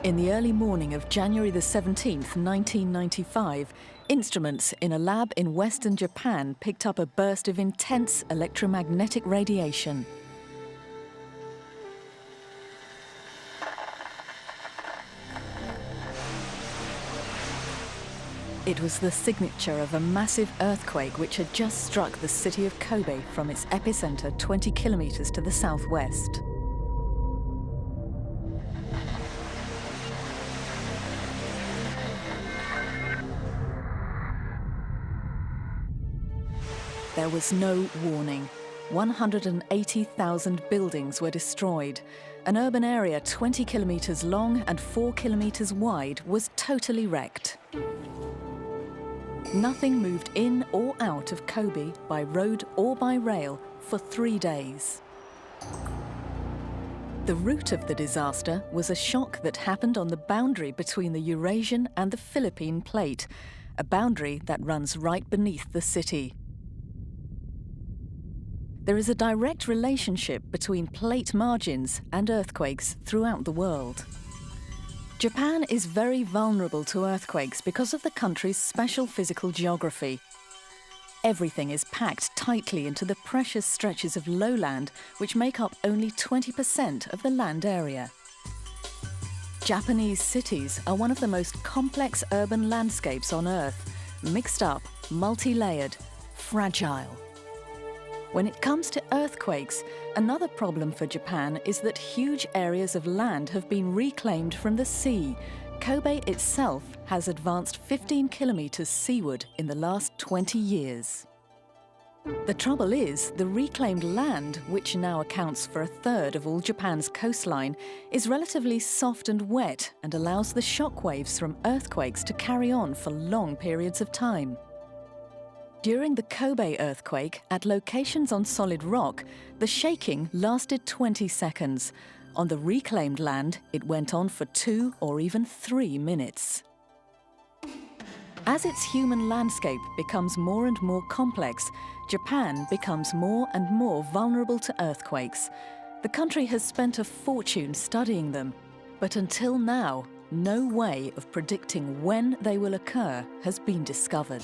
In the early morning of January the 17th, 1995, instruments in a lab in western Japan picked up a burst of intense electromagnetic radiation. It was the signature of a massive earthquake which had just struck the city of Kobe from its epicenter 20 kilometers to the southwest. There was no warning. 180,000 buildings were destroyed. An urban area 20 kilometers long and 4 kilometers wide was totally wrecked. Nothing moved in or out of Kobe by road or by rail for 3 days. The root of the disaster was a shock that happened on the boundary between the Eurasian and the Philippine plate, a boundary that runs right beneath the city. There is a direct relationship between plate margins and earthquakes throughout the world. Japan is very vulnerable to earthquakes because of the country's special physical geography. Everything is packed tightly into the precious stretches of lowland, which make up only 20% of the land area. Japanese cities are one of the most complex urban landscapes on Earth, mixed up, multi-layered, fragile. When it comes to earthquakes, another problem for Japan is that huge areas of land have been reclaimed from the sea. Kobe itself has advanced 15 kilometers seaward in the last 20 years. The trouble is, the reclaimed land, which now accounts for a third of all Japan's coastline, is relatively soft and wet and allows the shock waves from earthquakes to carry on for long periods of time. During the Kobe earthquake, at locations on solid rock, the shaking lasted 20 seconds. On the reclaimed land, it went on for 2 or even 3 minutes. As its human landscape becomes more and more complex, Japan becomes more and more vulnerable to earthquakes. The country has spent a fortune studying them, but until now, no way of predicting when they will occur has been discovered.